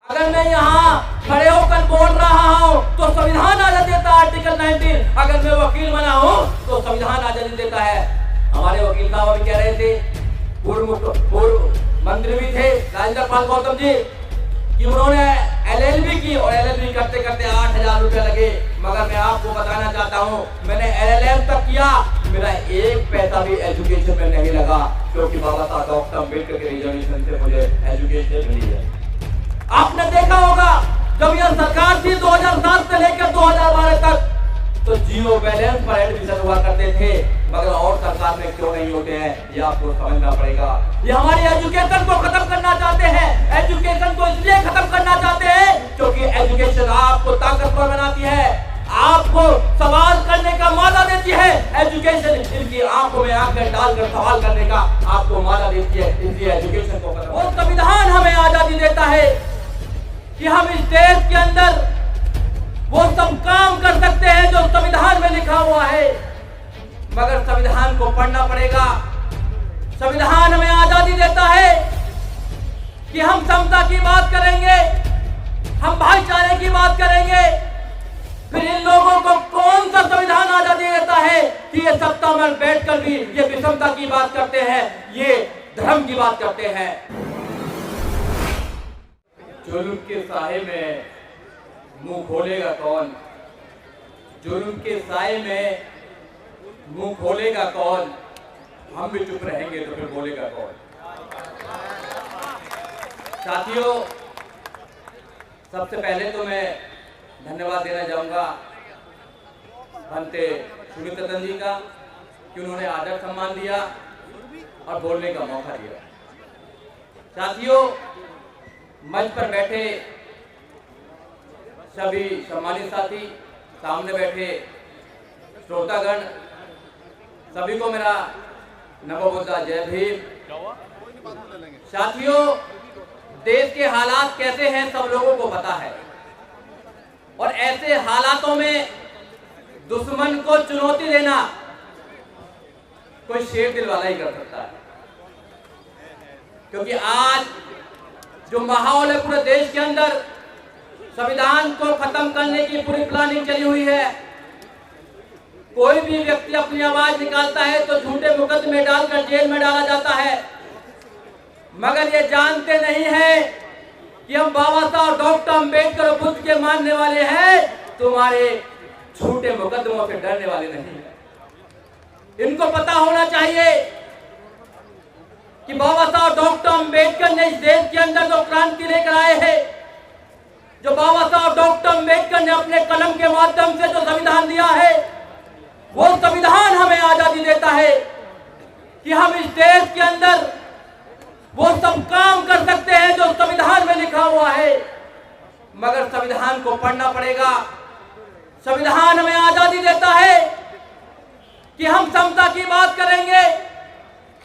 अगर मैं यहाँ खड़े होकर बोल रहा हूँ तो संविधान आजादी देता है आर्टिकल 19। अगर मैं वकील बना हूँ तो संविधान आजादी देता है। हमारे वकील साहब अभी कह रहे थे, पूर्व मंत्री भी थे राजेंद्र पाल गौतम जी, कि उन्होंने LLB की और LLB करते करते 8,000 रुपए लगे। मगर मैं आपको बताना चाहता हूँ, मैंने LLM तक किया, मेरा एक पैसा भी एजुकेशन में नहीं लगा, क्योंकि बाबा साहब डॉक्टर अम्बेडकर के रिजर्वेशन से मुझे एजुकेशन मिली है। आपने देखा होगा जब यह सरकार थी 2007 से लेकर 2012 तक, तो जीरो बैलेंस पर एडमिशन हुआ करते थे, मगर और सरकार में क्यों नहीं होते हैं, ये आपको समझना पड़ेगा। ये हमारी एजुकेशन को खत्म करना चाहते हैं। एजुकेशन को इसलिए खत्म करना चाहते हैं क्योंकि एजुकेशन आपको ताकतवर बनाती है, आपको सवाल करने का मौका देती है। एजुकेशन इनकी आंखों में आंखें डालकर सवाल करने का आपको मौका देती है, इसलिए एजुकेशन को खत्म। और संविधान हमें आजादी देता है कि हम इस देश के अंदर वो सब काम कर सकते हैं जो संविधान में लिखा हुआ है, मगर संविधान को पढ़ना पड़ेगा। संविधान हमें आजादी देता है कि हम समता की बात करेंगे, हम भाईचारे की बात करेंगे। फिर इन लोगों को कौन सा संविधान आजादी देता है कि ये सत्ता में बैठकर भी ये विषमता की बात करते हैं, ये धर्म की बात करते हैं। जुल्म के साए में मुंह खोलेगा कौन, जुल्म के साए में मुंह खोलेगा कौन, हम भी चुप रहेंगे तो फिर बोलेगा कौन। साथियों, सबसे पहले तो मैं धन्यवाद देना चाहूंगा बनते सुनीता जी का कि उन्होंने आदर सम्मान दिया और बोलने का मौका दिया। साथियों, मंच पर बैठे सभी सम्मानित साथी, सामने बैठे श्रोतागण, सभी को मेरा नमो बुद्धा, जय भीम। साथियों, देश के हालात कैसे हैं सब लोगों को पता है, और ऐसे हालातों में दुश्मन को चुनौती देना कोई शेर दिल वाला ही कर सकता है। क्योंकि आज जो माहौल है पूरे देश के अंदर, संविधान को खत्म करने की पूरी प्लानिंग चली हुई है। कोई भी व्यक्ति अपनी आवाज निकालता है तो झूठे मुकदमे डालकर जेल में डाला जाता है, मगर ये जानते नहीं है कि हम बाबा साहब डॉक्टर अम्बेडकर और बुद्ध के मानने वाले हैं, तुम्हारे झूठे मुकदमों से डरने वाले नहीं है। इनको पता होना चाहिए कि बाबा साहब डॉक्टर अम्बेडकर ने इस देश के अंदर जो क्रांति लेकर आए हैं, जो बाबा साहब डॉक्टर अम्बेडकर ने अपने कलम के माध्यम से जो संविधान दिया है, वो संविधान हमें आजादी देता है कि हम इस देश के अंदर वो सब काम कर सकते हैं जो संविधान में लिखा हुआ है, मगर संविधान को पढ़ना पड़ेगा। संविधान हमें आजादी देता है कि हम समता की बात करेंगे,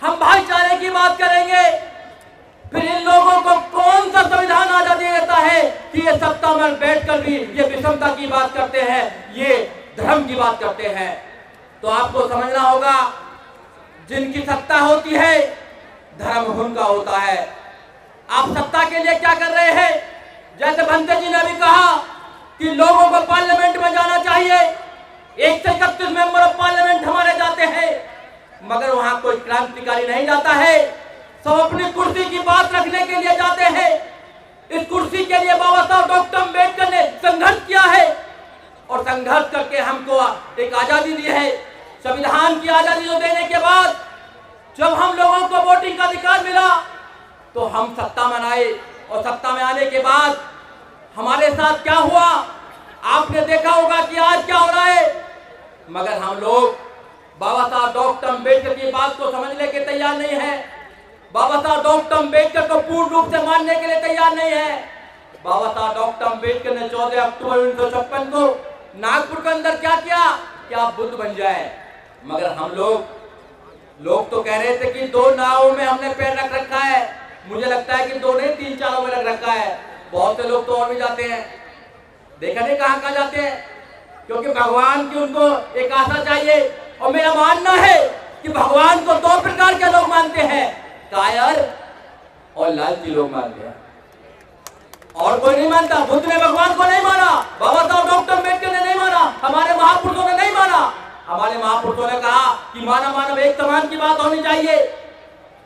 हम भाईचारे की बात करेंगे। फिर इन लोगों को कौन सा संविधान आजादी देता है कि ये सत्ता में बैठकर भी ये विषमता की बात करते हैं, ये धर्म की बात करते हैं। तो आपको समझना होगा, जिनकी सत्ता होती है धर्म उनका होता है। आप सत्ता के लिए क्या कर रहे हैं? जैसे भंते जी ने भी कहा कि लोगों को पार्लियामेंट में जाना चाहिए, 1 से 31 मेंबर ऑफ पार्लियामेंट हमारे जाते हैं, मगर वहां कोई क्रांतिकारी नहीं जाता है। सब अपनी कुर्सी की बात रखने के लिए जाते हैं। इस कुर्सी के लिए बाबा साहब डॉक्टर अम्बेडकर ने संघर्ष किया है, और संघर्ष करके हमको एक आजादी दी है। संविधान की आजादी जो देने के बाद जब हम लोगों को वोटिंग का अधिकार मिला तो हम सत्ता में आए, और सत्ता में आने के बाद हमारे साथ क्या हुआ आपने देखा होगा कि आज क्या हो रहा है। मगर हम लोग बाबा साहब डॉक्टर अम्बेडकर की बात को समझने के तैयार नहीं है, बाबा साहब डॉक्टर अम्बेडकर को पूर्ण रूप से मानने के लिए तैयार नहीं है। बाबा साहब डॉक्टर अम्बेडकर ने 14 अक्टूबर 1956 को नागपुर के अंदर क्या किया कि आप बुद्ध बन जाए, मगर हम लोग तो कह रहे थे कि 2 नावों में हमने पैर रख रखा है। मुझे लगता है कि 2 नहीं 3-4 में रख रखा है। बहुत से लोग तो और भी जाते हैं, देखा नहीं कहाँ जाते हैं, क्योंकि भगवान की उनको एक आशा चाहिए। और मेरा मानना है कि भगवान को 2 प्रकार के लोग मानते हैं, कायर और लालची लोग मानते हैं। और कोई नहीं मानता। बुद्ध ने भगवान को नहीं माना, बाबा साहब डॉक्टर अम्बेडकर ने नहीं माना, हमारे महापुरुषों ने नहीं माना। हमारे महापुरुषों ने कहा कि मानव मानव एक समान की बात होनी चाहिए,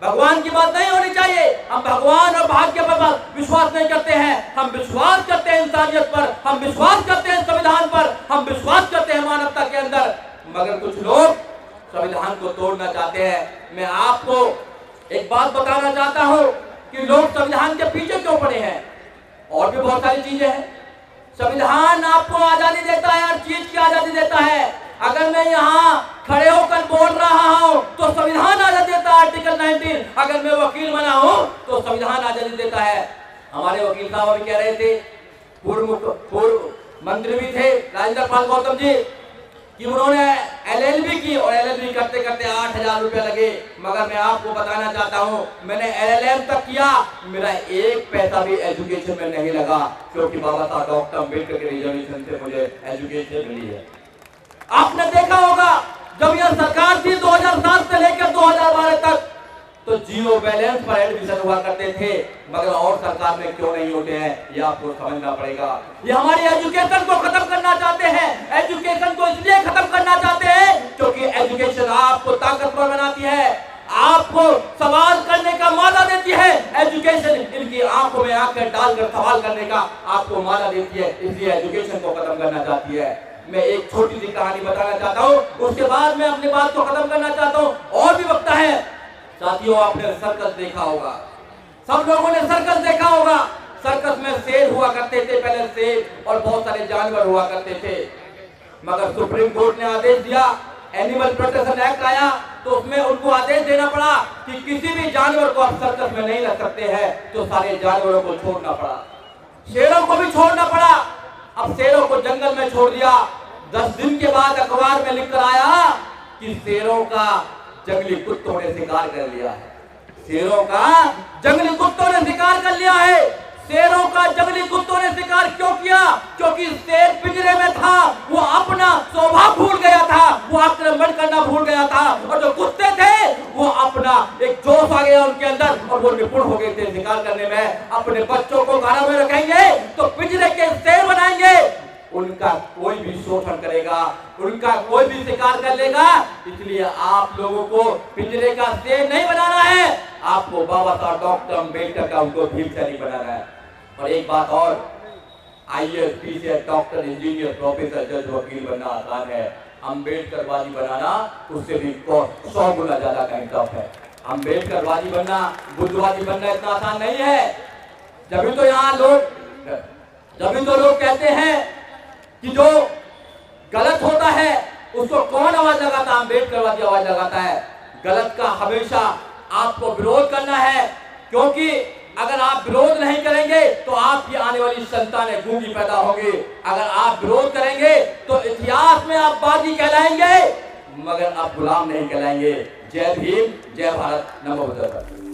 भगवान की बात नहीं होनी चाहिए। हम भगवान और भाग्य पर विश्वास नहीं करते हैं, हम विश्वास करते हैं इंसानियत पर, हम विश्वास करते हैं संविधान पर, हम विश्वास करते हैं मानवता के अंदर। मगर कुछ लोग संविधान को तोड़ना चाहते हैं। मैं आपको एक बात बताना चाहता हूं कि लोग संविधान के पीछे क्यों पड़े हैं। और भी बहुत सारी चीजें हैं। संविधान आपको आजादी देता है, हर चीज की आजादी देता है। अगर मैं यहाँ खड़े होकर बोल रहा हूँ तो संविधान आजादी देता है, आर्टिकल 19। अगर मैं वकील बना हूँ तो संविधान आजादी देता है। हमारे वकील साहब अभी कह रहे थे, पूर्व मंत्री भी थे राजेंद्र पाल गौतम जी, कि उन्होंने LLB की और LLB करते करते 8,000 रुपए लगे। मगर मैं आपको बताना चाहता हूं, मैंने LLM तक किया, मेरा एक पैसा भी एजुकेशन में नहीं लगा, क्योंकि बाबा साहब डॉक्टर अम्बेडकर के रिजर्वेशन से मुझे एजुकेशन मिली है। आपने देखा होगा जब यह सरकार थी 2007 से लेकर 2012 तक, तो जीरो बैलेंस पर एडमिशन हुआ करते थे। मगर और सरकार में क्यों नहीं होते हैं, ये आपको समझना पड़ेगा। ये हमारी एजुकेशन को खत्म करना चाहते हैं। एजुकेशन को इसलिए खत्म करना चाहते हैं क्योंकि एजुकेशन आपको ताकतवर बनाती है, आपको सवाल करने का मौका देती है। एजुकेशन इनकी आंखों में आंखें डालकर सवाल करने का आपको मौका देती है, इसलिए एजुकेशन को खत्म करना चाहती है। मैं एक छोटी सी कहानी बताना चाहता हूँ, उसके बाद मैं अपनी बात को खत्म करना चाहता हूँ। और भी वक्त है साथियों, आपने सर्कस देखा होगा, सब लोगों ने सर्कस देखा होगा। सर्कस में शेर हुआ करते थे पहले, शेर और बहुत सारे जानवर हुआ करते थे। मगर सुप्रीम कोर्ट ने आदेश दिया, एनिमल प्रोटेक्शन एक्ट आया, तो उसमें उनको आदेश देना पड़ा कि किसी भी जानवर को आप सर्कस में नहीं रख सकते हैं। तो सारे जानवरों को छोड़ना पड़ा, शेरों को भी छोड़ना पड़ा। अब शेरों को जंगल में छोड़ दिया। 10 दिन के बाद अखबार में लिखकर आया कि शेरों का जंगली कुत्तों ने शिकार कर लिया है। शेरों का जंगली कुत्तों ने शिकार कर लिया है। शेरों का जंगली कुत्तों ने शिकार क्यों किया? क्योंकि शेर पिंजरे में था, वो अपना स्वभाव भूल गया था, वो आक्रमण करना भूल गया था। और जो कुत्ते थे वो अपना एक जोश आ गया उनके अंदर और वो निपुण हो गए थे शिकार करने में। अपने बच्चों को घर में रखेंगे तो पिंजरे के शेर बनाएंगे, उनका कोई भी शोषण करेगा, उनका कोई भी शिकार कर लेगा। इसलिए आप लोगों को पिंजरे का शेर नहीं बनाना है, आपको बाबा साहब डॉक्टर अम्बेडकर का उनको भीमसेनी बनाना है। और एक बात और, IAS, PCS, doctor, engineer, professor, जज, वकील बनना आसान है, अम्बेडकरवादी बनाना उससे भी 100 गुना ज्यादा का टफ है। अम्बेडकरवादी बनना, बुद्धवादी बनना इतना आसान नहीं है। जब तो यहाँ लोग कहते हैं कि जो गलत होता है उसको कौन आवाज लगाता है? अम्बेडकरवादी आवाज लगाता है। गलत का हमेशा आपको विरोध करना है, क्योंकि अगर आप विरोध नहीं करेंगे तो आपकी आने वाली संतानें गूंगी पैदा होंगी। अगर आप विरोध करेंगे तो इतिहास में आप बागी कहलाएंगे, मगर आप गुलाम नहीं कहलाएंगे। जय भीम, जय भारत, नमो बुद्धाय।